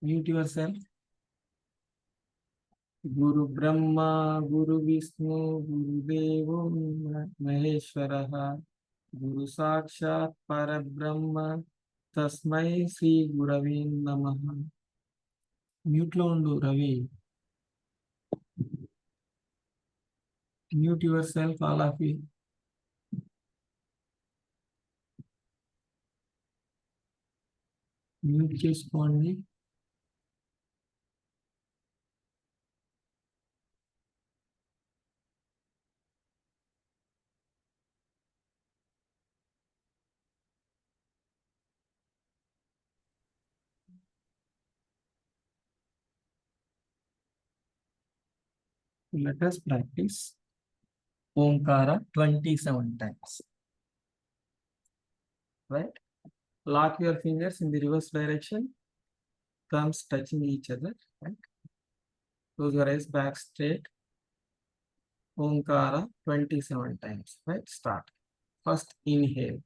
Mute yourself. Guru Brahma, Guru Vishnu, Guru Devo Maheshwaraha, Guru Sakshat Parabrahma, Tasmai Sri Gurave Namaha. Mute lo undu, Ravi. Mute yourself, all of you. Mute చేసుకోండి. Let us practice Omkara 27 times. Right? Lock your fingers in the reverse direction. Thumbs touching each other. Right? Close your eyes back straight. Omkara 27 times. Right? Start. First inhale.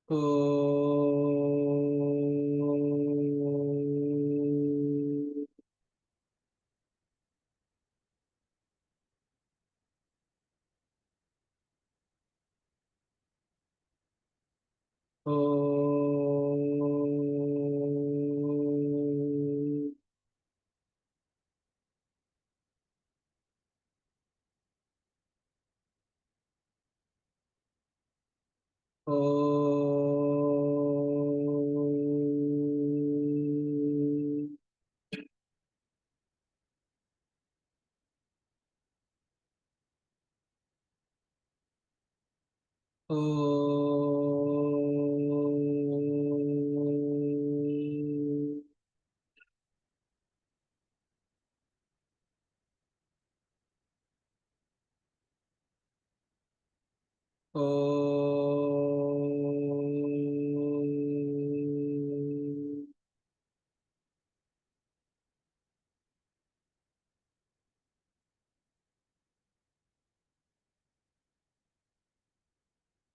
ఓ ఓ ఓ ఓ ఓ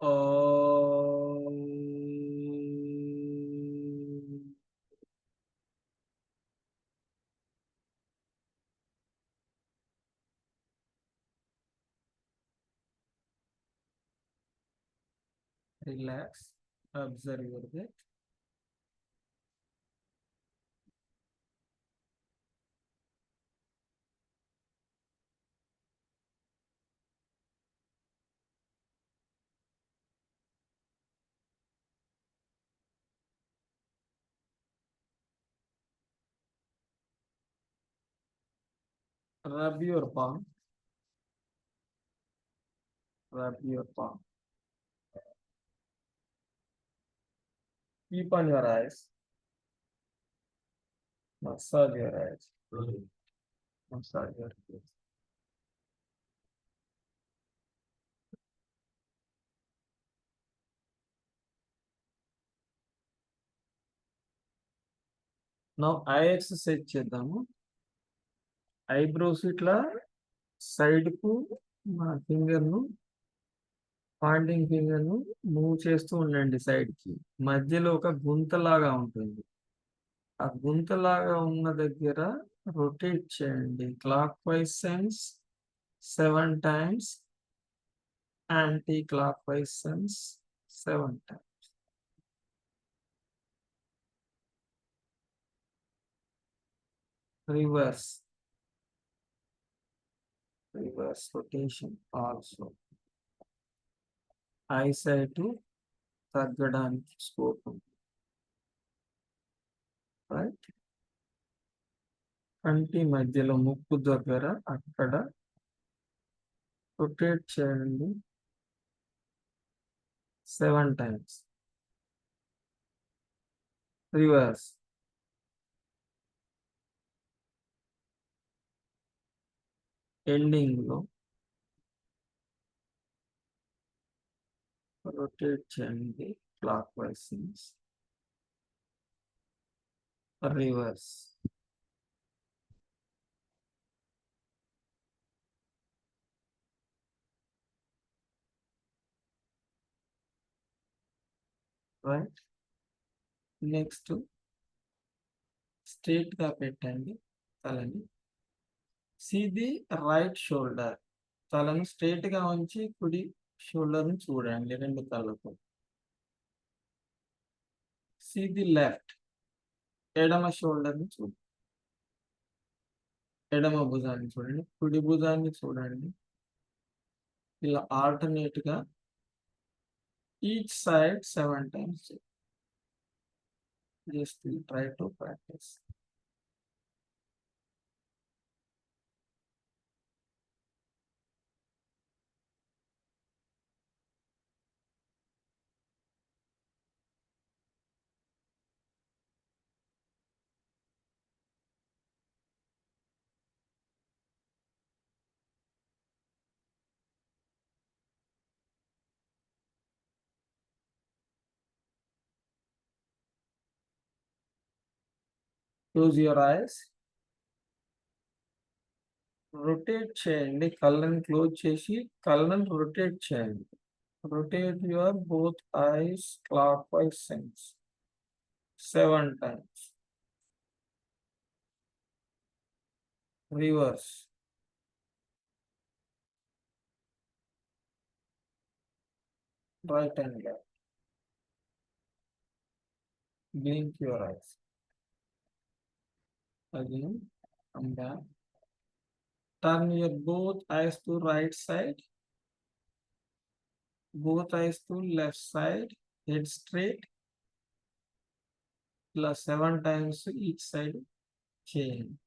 ఓ relax observe your breath rub your palm rub your palm keep on your eyes massage your eyes massage your eyes now eye exercise చేద్దాము eyebrows ఇట్లా side కు మా ఫింగర్ ను పాయింటింగ్ ఫింగర్ ను మూవ్ చేస్తూ ఉండండి సైడ్ కి మధ్యలో ఒక గుంతలాగా ఉంటుంది ఆ గుంతలాగా ఉన్న దగ్గర రొటేట్ చేయండి clock wise sense 7 times anti clock wise sense 7 times reverse rotation also eye sight తగ్గడానికి స్కోప్ ఉంది రైట్ కంటి మధ్యలో ముక్కు దగ్గర అక్కడ రొటేట్ చేయండి 7 times రివర్స్ ఎండింగ్ లో రొటేట్ చేయండి clock wise sense reverse right next straight గా పెట్టండి తలని సీ ది రైట్ షోల్డర్ తలను స్ట్రేట్ గా ఉంచి కుడి షోల్డర్ ని చూడండి రెండు కళ్ళతో సీ ది లెఫ్ట్ ఎడమ షోల్డర్ ని చూడండి ఎడమ భుజాన్ని చూడండి కుడి భుజాన్ని చూడండి ఇలా ఆల్టర్నేట్ గా each side 7 times just try to practice close your eyes rotate చేయండి కళ్ళని క్లోజ్ చేసి కళ్ళని రొటేట్ చేయండి Rotate your both eyes clockwise since 7 times. Reverse. Right and left. Blink your eyes. Again, come back. Turn your both eyes to right side. Both eyes to left side. Head straight. Plus 7 times each side. Chain.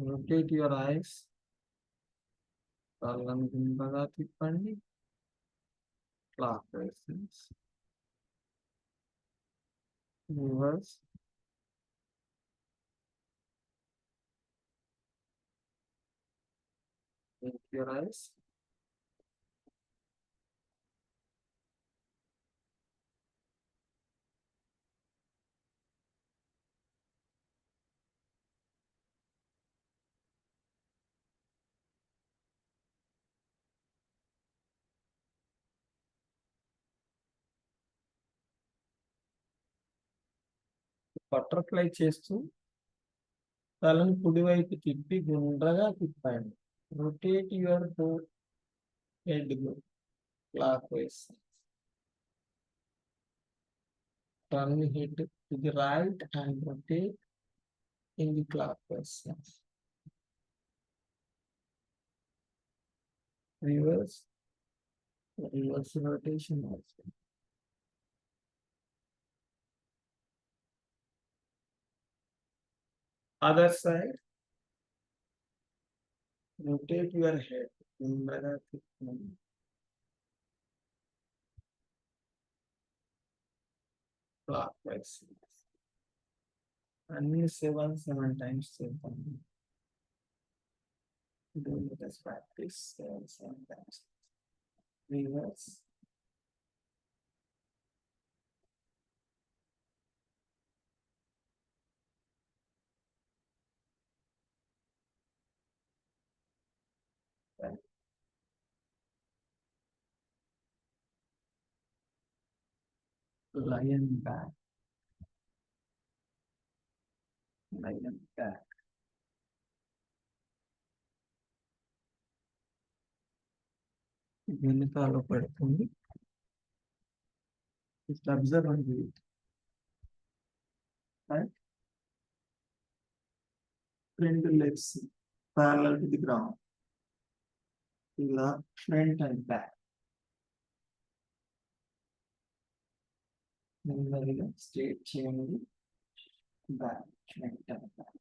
Rotate your eyes. కళ్ళను గుండ్రగా తిప్పండి. Clockwise. Reverse. Blink your eyes. Butterfly చేస్తూ తలను కుడివైపు తిప్పి గుండ్రగా తిప్పండి. Rotate your head clockwise. Turn head to the right and rotate in the clockwise sense. Reverse. Reverse rotation also. Other side. Rotate your head. గుండ్రగా తిప్పండి. Clockwise. అన్ని 7 times చేద్దాం. Do let us practice 7 times. Reverse. Right. Lion back. Lion back. వెనుకాల పడుతుంది. Just observe and do it. Right? Front legs parallel to the ground. ఇలా front and back. నెమ్మదిగా straight చేయండి. Back, front and back.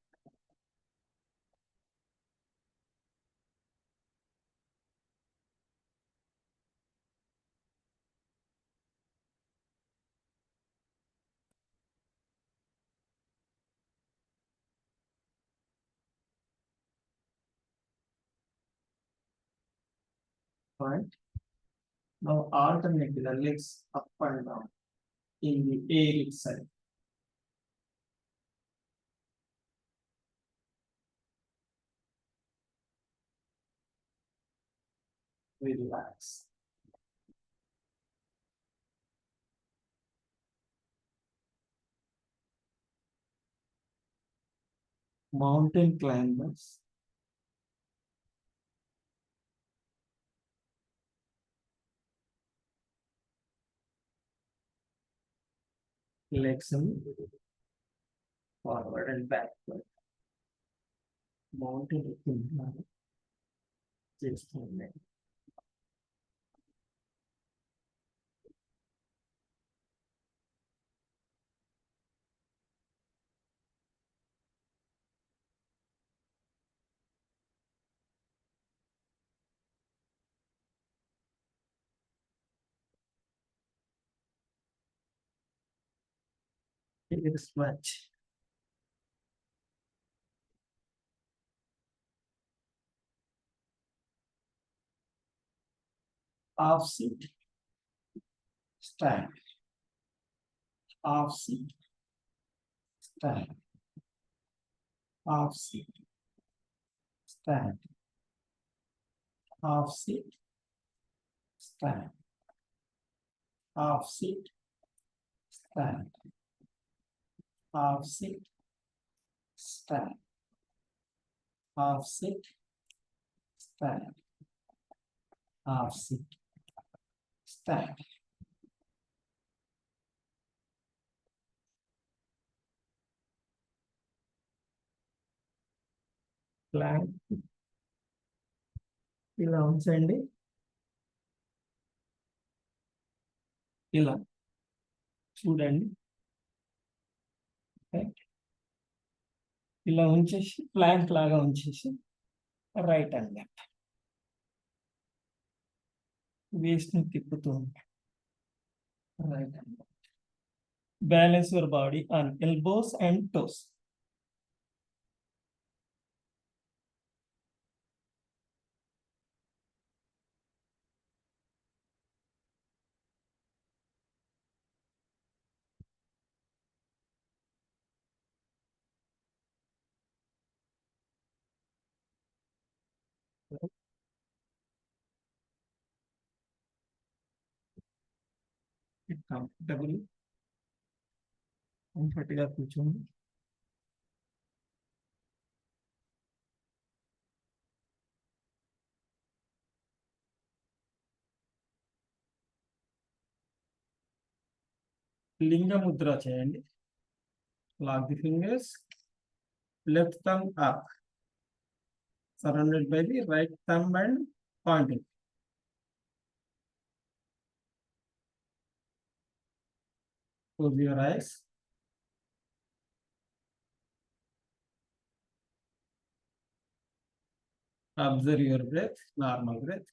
Right? Now alternate the legs up and down in the air itself. Relax. Mountain climbers. Legs forward and backward. Mountain ఎక్కుతున్నారు. చేస్తున్నాయి. Here's much. Half seat, stand. Half seat, stand. Half seat, stand. Half seat, stand. Half seat, stand. Half seat, stand. Half seat, stand. Half seat, stand. Plank ఇలా ఉంచండి. ఇలా చూడండి. ఇలా ఉంచేసి Planck లాగా ఉంచేసి రైట్ అండ్ లెఫ్ట్ వేస్ట్ ని తిప్పుతూ right and left. Balance your body on elbows and toes. Comfort గా కూర్చోండి. లింగ ముద్ర చేయండి. Lock the fingers. Left thumb up, surrounded by the right thumb and pointing. Close your eyes. Observe your breath, normal breath.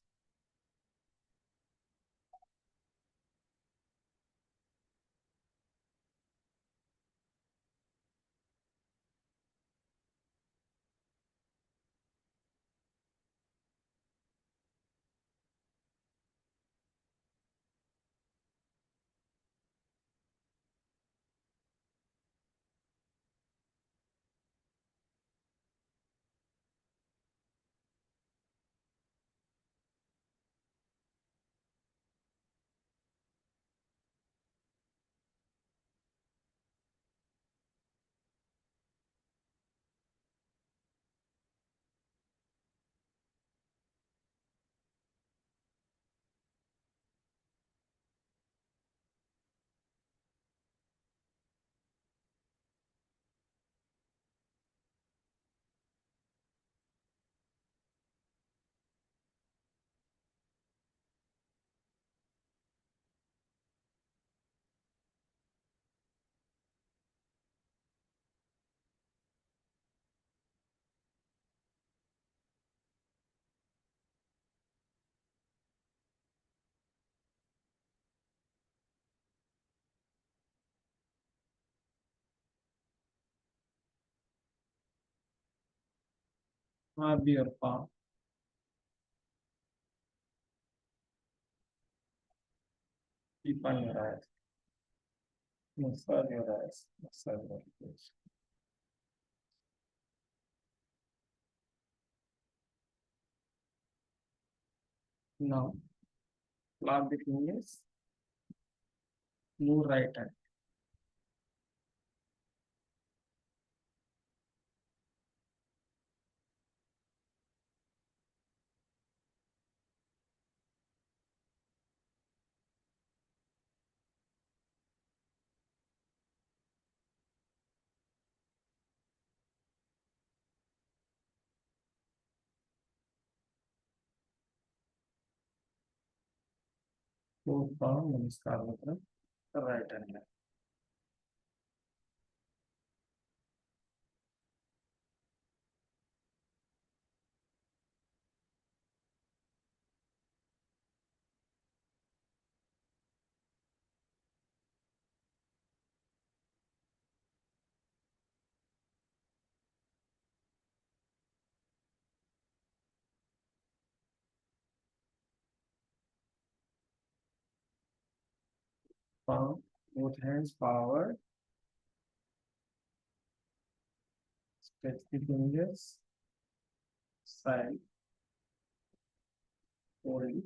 Rub your palm. Keep on your eyes. Massage your eyes. Massage your face. Now, lock the fingers. Move right hand. Both palm, namaskar mudra. Right hand. palm, both hands forward, stretch the fingers, side, hold it.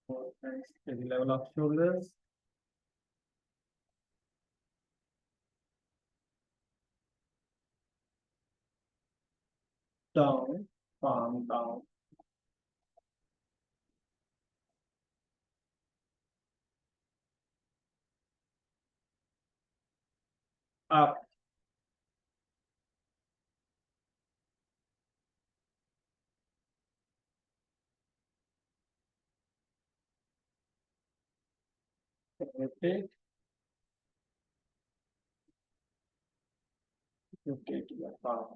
Both hands at the level of shoulders. Down, palm down. Up, rotate, rotate your palm.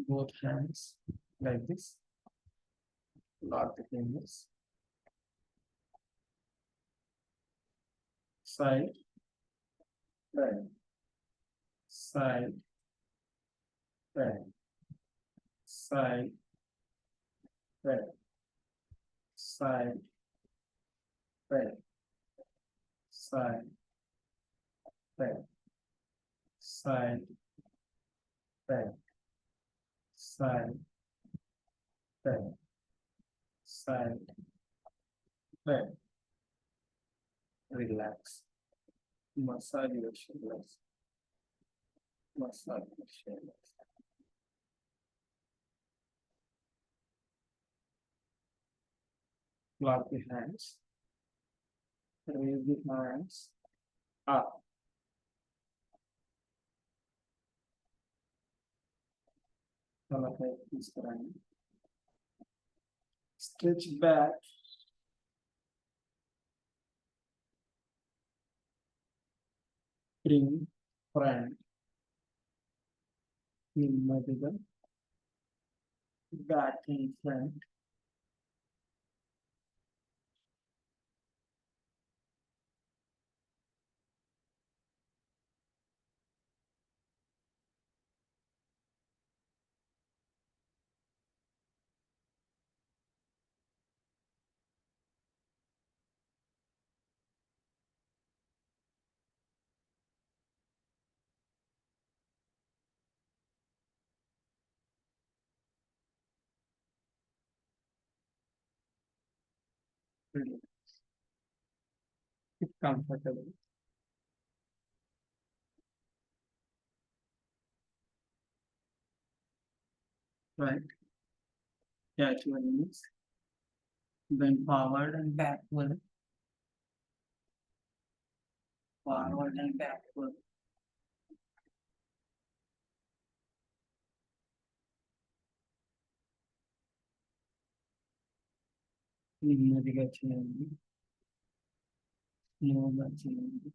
Both hands like this. Lock the fingers. Side, right, side, right, side, right, side, right, side, right, side, right, side, right, side, right. Relax. Massage your shoulders. Massage your shoulders. Lock the hands. Raise the hands up. Stretch back. Bring front. నెమ్మదిగా back in front. If comfortable. Right. Catch your knees. Bend forward and backward. Forward and backward. నెమ్మదిగా చేయండి. స్లోగా చేయండి.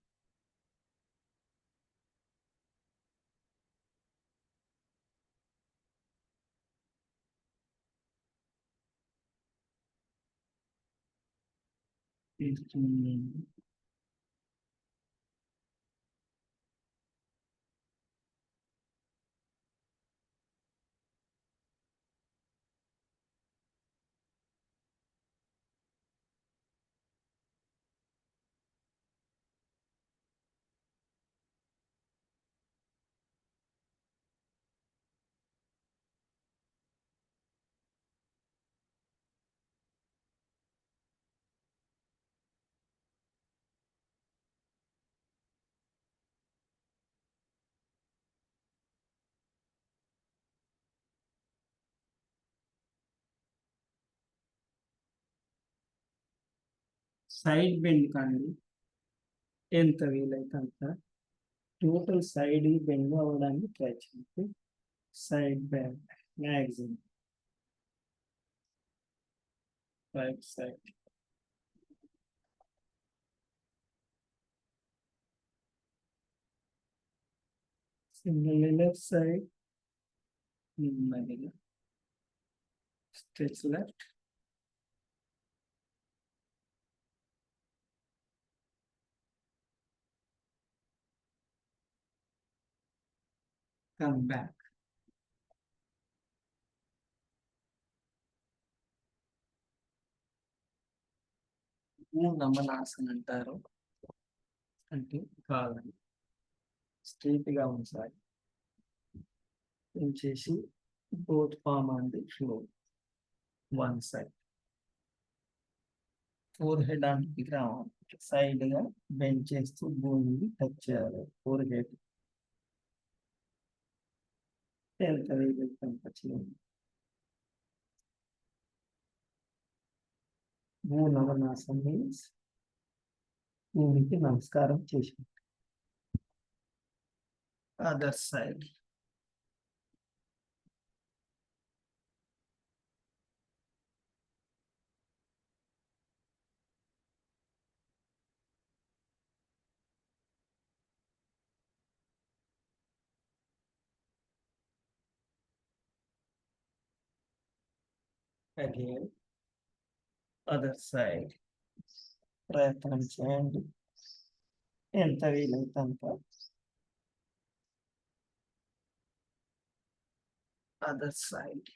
చేస్తుంది. Side bend కానీ ఎంత వీలైతే అంత టోటల్ సైడ్ బెండ్ అవ్వడానికి ట్రై చేయండి. Side bend maximum right side. Similarly, left side, నెమ్మదిగా stretch left, కమ్ బ్యాక్. నమనాసన్ అంటారు. అంటే కాళ్ళని స్ట్రైట్ గా ఉంచాలి. ఉంచేసి both palm on the floor one side. Four head on the ground. Side గా బెండ్ చేస్తూ భూమిని టచ్ చేయాలి. ఫోర్ హెడ్ నమనాసన్ మీన్స్ భూమికి నమస్కారం చేసి. Other side. Again, other side. ప్రయత్నం చేయండి ఎంత వీలైతే అంత. Other side.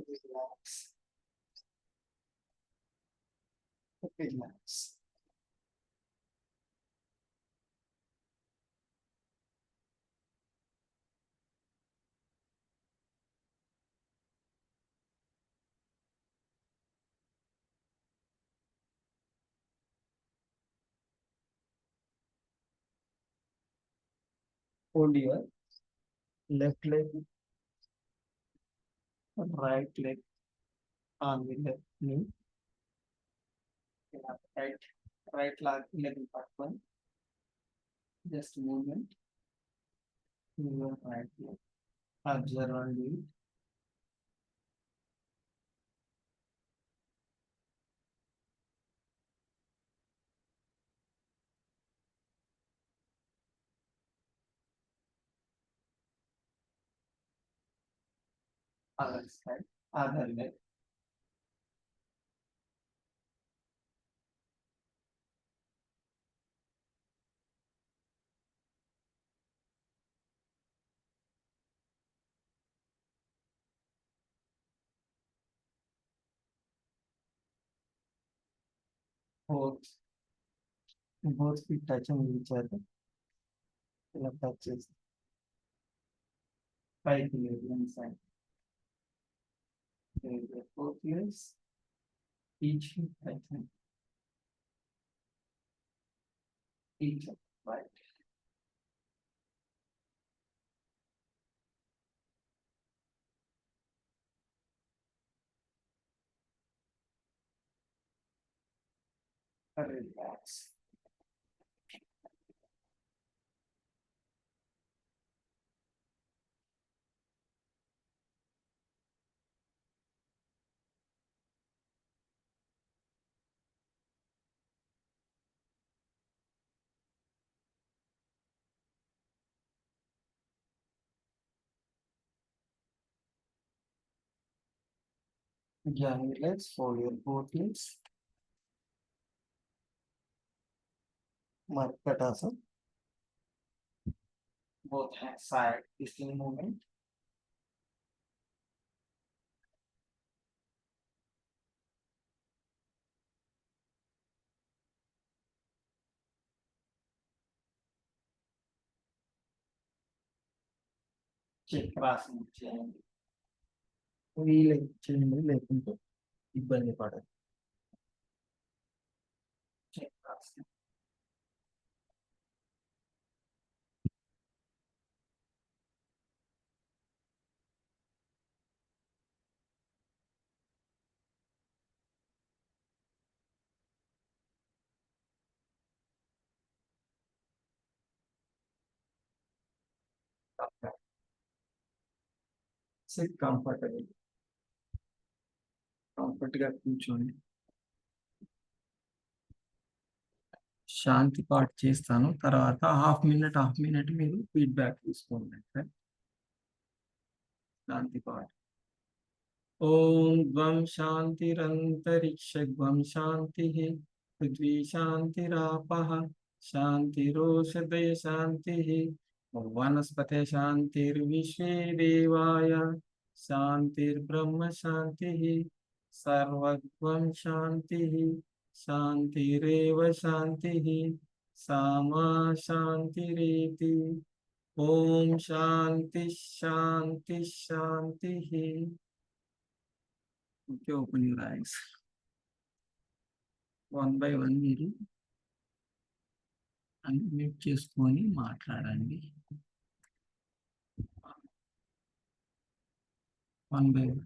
Relax. Relax. Hold your left leg, right leg on the left knee. Right leg పట్టుకొని just movement in your right leg. Observe and do it. Other side, other leg. Both feet touching each other. ఇలా touch చేసి పైకి లేదు inside. Both ears, each hip touching each other. Right. Relax. Yeah, relax for your both legs. Markatasana. Both hands side twisting movement. చక్రాసనం చేయండి. వీలైతే చేయండి, లేకుంటే ఇబ్బంది పడదు. చక్రాసనం. SIT comfortable. కంఫర్ట్ గా కూర్చోండి. శాంతి పాట చేస్తాను, తర్వాత హాఫ్ మినిట్ మీరు ఫీడ్బ్యాక్ తీసుకోండి. శాంతి పాట. ఓం ధ్వం శాంతిరంతరిక్షం శాంతి పృథ్వీ శాంతిరాపః శాంతిరోషధయ శాంతి వనస్పతే శాంతిర్విశ్వే దేవాయ శాంతిర్బ్రహ్మ శాంతి సర్వత్వం శాంతి శాంతిరేవ శాంతి సామా శాంతిరేతి. ఓం శాంతి శాంతి శాంతి. Okay, open your eyes. 1 by 1 మీరు అన్మ్యూట్ చేసుకొని మాట్లాడండి. 1 by 1.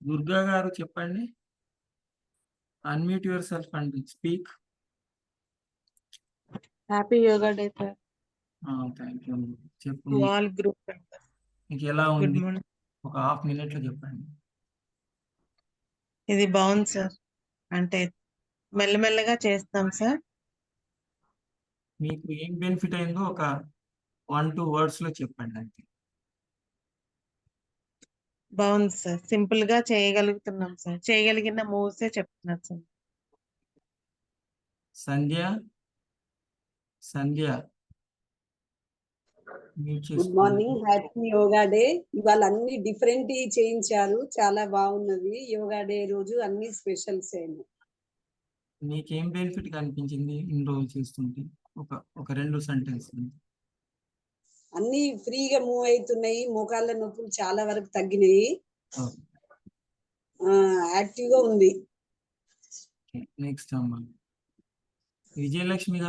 దుర్గా గారు చెప్పండి. Unmute your self and speak. Happy yoga day sir. Thank you. చెప్పు, ఆల్ గ్రూప్ మెంబర్స్ మీకు ఎలా గుడ్ ఉంది? మార్నింగ్. ఒక హాఫ్ మినిట్ లో చెప్పండి. ఇది బాగుంది సార్. అంటే మెల్లమెల్లగా చేస్తాం సార్. మీకు ఏం బెనిఫిట్ అయిందో ఒక 1-2 words లో చెప్పండి అంతే. బాగుంది సార్. సింపుల్ గా చేయగలుగుతున్నాం సార్. చేయగలిగిన మూవ్స్ చెప్తున్నారు sir. Sandhya good morning, happy yoga day. ఇవాళ అన్ని డిఫరెంట్ చేయించారు, చాలా బాగున్నది. యోగా డే రోజు అన్ని స్పెషల్స్ అయినాయి. మీకేం బెనిఫిట్ కనిపించింది ఇన్ని రోజులు చేస్తుంటే? ఒక 2 సెంటెన్స్. అన్ని ఫ్రీగా మూవ్ అవుతున్నాయి, మోకాళ్ళ నొప్పులు చాలా వరకు తగ్గినాయి, యాక్టివ్ గా ఉంది. నెక్స్ట్ అమ్మా విజయలక్ష్మి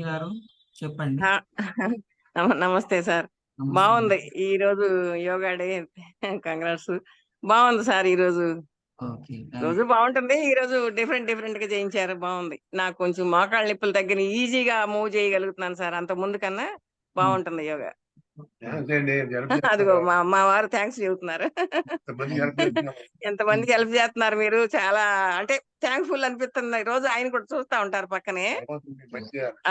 గారు చెప్పండి. నమస్తే సార్. బాగుంది ఈ రోజు యోగా డే. కంగ్రాట్స్. బాగుంది సార్. ఈ రోజు బాగుంటుంది. ఈ రోజు డిఫరెంట్ గా చేయించారు. బాగుంది. నాకు కొంచెం మోకాళ్ళ నొప్పులు తగ్గిన, ఈజీగా మూవ్ చేయగలుగుతున్నాను సార్. అంత ముందు కన్నా బాగుంటుంది యోగా. అదిగో మా వారు థ్యాంక్స్ చెబుతున్నారు. ఎంతమందికి హెల్ప్ చేస్తున్నారు మీరు. చాలా అంటే థ్యాంక్ఫుల్ అనిపిస్తుంది. రోజు ఆయన కూడా చూస్తా ఉంటారు పక్కనే.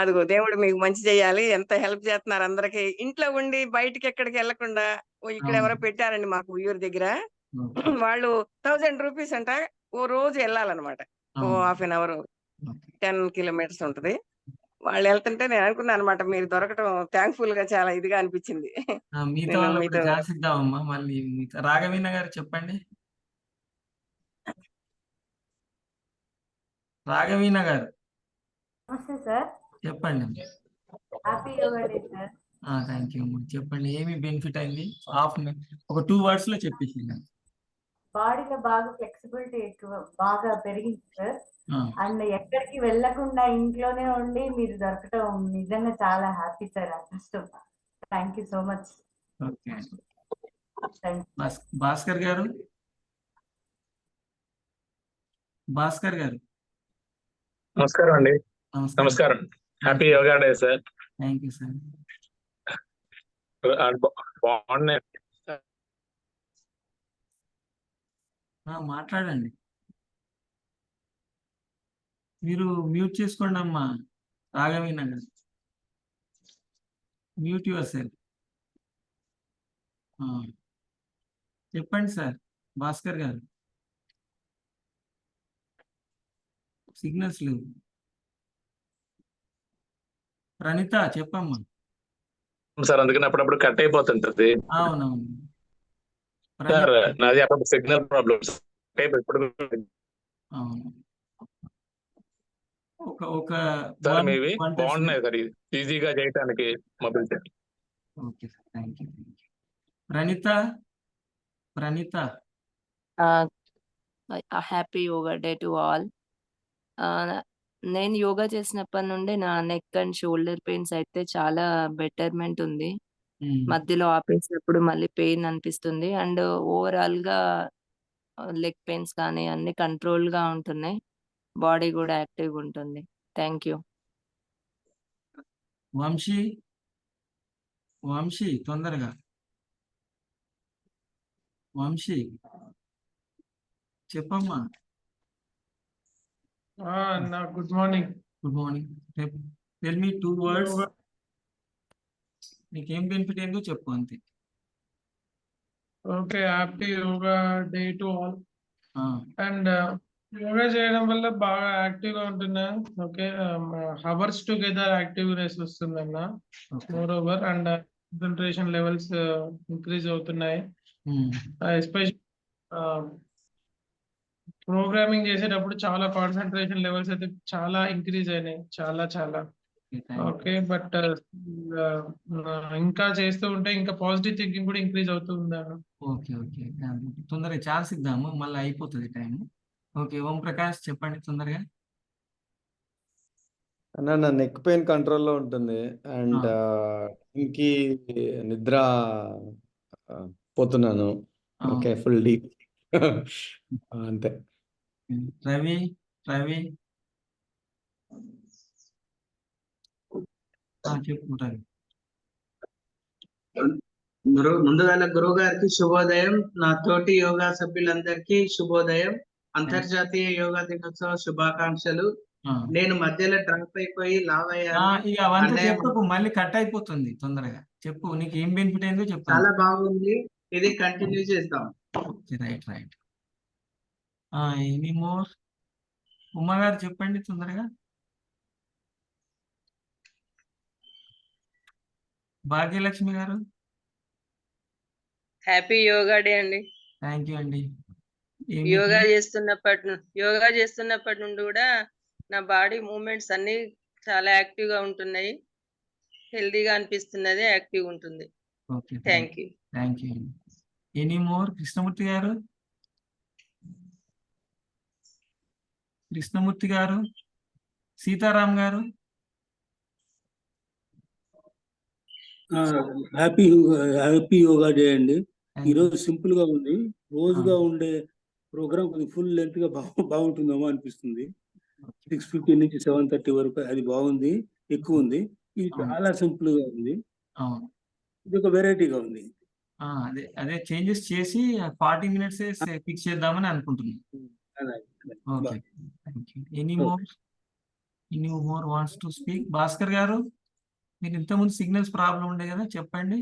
అదిగో దేవుడు మీకు మంచి చేయాలి. ఎంత హెల్ప్ చేస్తున్నారు అందరికి. ఇంట్లో ఉండి బయటికి ఎక్కడికి వెళ్లకుండా ఇక్కడ ఎవరో పెట్టారండి మాకు ఊరు దగ్గర. వాళ్ళు 1000 రూపీస్ అంట. ఓ రోజు వెళ్ళాలన్నమాట. ఓ హాఫ్ అన్ అవర్ 10 kilometers ఉంటది. వాళ్ళు వెళ్తుంటే నేను అనుకున్నాను అనమాట, మీరు దొరకటం థ్యాంక్ఫుల్ గా చాలా ఇదిగా అనిపించింది. మళ్ళీ రాఘవీణ గారు చెప్పండి. రాఘవీణ గారు నమస్తే సార్. చెప్పండి. Happy yoga day sir. Thank you అమ్మా. చెప్పండి, ఏమి బెనిఫిట్ అయింది? ఒక 2 words లో చెప్పేసి. బాడీలో బాగా ఫ్లెక్సిబిలిటీ ఎక్కువ బాగా పెరిగింది సార్. అండ్ ఎక్కడికి వెళ్ళకుండా ఇంట్లోనే ఉండి మీరు దొరకటం నిజంగా చాలా హ్యాపీ సార్. అదృష్టం. Thank you so much. Bhaskar గారు నమస్కారం అండి. నమస్కారం. Happy yoga day sir. Thank you sir. బాగున్నాయి. మాట్లాడండి. మీరు మ్యూట్ చేసుకోండి అమ్మా. రాఘవీణ గారు మ్యూట్ యువర్ సెల్ఫ్. చెప్పండి సార్. భాస్కర్ గారు సిగ్నల్స్ లేవు. ప్రణీత చెప్పమ్మా. సార్ అందుకని అప్పుడప్పుడు కట్ అయిపోతుంటది. అవునవును సార్, నాది అప్పుడు సిగ్నల్ ప్రాబ్లమ్స్. అవును. సార్ మీవి బాగున్నాయి సార్, ఈజీగా చేయడానికి mobile. Okay sir, thank you. Praneetha happy yoga day to all. నేను యోగా చేసినప్పటి నుండి నా నెక్ అండ్ షోల్డర్ పెయిన్స్ అయితే చాలా బెటర్మెంట్ ఉంది. మధ్యలో ఆపేసినప్పుడు మళ్ళీ పెయిన్ అనిపిస్తుంది. అండ్ ఓవరాల్ గా లెగ్ పెయిన్స్ కానీ అన్ని కంట్రోల్ గా ఉంటున్నాయి. బాడీ కూడా యాక్టివ్గా ఉంటుంది. Thank you. వంశీ తొందరగా. వంశీ చెప్పమ్మా. అన్న good morning. Good morning. Tell me 2 words. నీకేం బెనిఫిట్ ఏందో చెప్పు అంతే. Okay, happy yoga day to all. ఆ, అండ్ యోగా చేయడం వల్ల బాగా యాక్టివ్ గా ఉంటున్నా. ఓకే, హవర్స్ టుగెదర్ యాక్టివ్నెస్ వస్తుందన్న. Okay. More over and concentration levels increase అవుతున్నాయి. ఉమ్, ఎస్పెషల్ ప్రోగ్రామింగ్ చేసేటప్పుడు చాలా కాన్సన్ట్రేషన్ లెవెల్స్ అయితే చాలా ఇంక్రీజ్ అయినాయి, చాలా చాలా. Okay, thank you. Okay, but ఇంకా చేస్తూ ఉంటే ఇంకా పాజిటివ్ థింకింగ్ కూడా ఇంక్రీజ్ అవుతూ ఉందన్న. ఓకే ఓకే, తొందరగా ఛాన్స్ ఇద్దాము, మళ్ళీ అయిపోతుంది టైం. ఓకే, ఓం ప్రకాష్ చెప్పండి తొందరగా. అన్న నా నెక్ పెయిన్ కంట్రోల్లో ఉంటుంది అండ్ ఇంకి నిద్ర పోతున్నాను. ఓకే, ఫుల్ డీప్ అంతే. రవి రవి చెప్పు రవి. ముందుగా గురువు గారికి శుభోదయం. నా తోటి యోగా సభ్యులందరికీ శుభోదయం. అంతర్జాతీయ యోగా దినోత్సవ శుభాకాంక్షలు. నేను మధ్యలో డ్రాప్ అయిపోయి లావ్ అయ్యాను. ఇక అవంతా చెప్పకు, మళ్ళీ కట్ అయిపోతుంది. తొందరగా చెప్పు, నీకు ఏం బెనిఫిట్ అయిందో చెప్పు. చాలా బాగుంది, ఇది కంటిన్యూ చేద్దాం. Right right. Any more? ఉమ్మ గారు చెప్పండి తొందరగా. భాగ్యలక్ష్మి గారు. హ్యాపీ యోగా డే అండి. థ్యాంక్ యూ అండి. యోగా చేస్తున్నప్పటి నుండి కూడా నా బాడీ మూమెంట్స్ అన్ని చాలా యాక్టివ్ గా ఉంటున్నాయి, హెల్దీగా అనిపిస్తున్నది, యాక్టివ్ ఉంటుంది. Okay, thank you. Thank you. Any more? Krishnamurthy గారు. కృష్ణమూర్తి గారు. సీతారాం గారు. హ్యాపీ యోగా డే అండి. ఈరోజు సింపుల్ గా ఉంది. రోజుగా ఉండే ప్రోగ్రామ్ కొద్దిగా ఫుల్ లెంత్ గా బాగుంటుందేమో అనిపిస్తుంది. 6:15 నుంచి 7:30 వరకు అది బాగుంది, ఎక్కువ ఉంది. ఇది చాలా సింపుల్ గా ఉంది, ఇది ఒక వెరైటీగా ఉంది. అదే అదే చేంజెస్ చేసి 40 minutes ఫిక్స్ చేద్దామని అనుకుంటున్నాను. Okay, thank you. Any more wants to speak? Bhaskar గారు, మీరు ఇంతకుముందు సిగ్నల్స్ ప్రాబ్లం ఉండే కదా, చెప్పండి.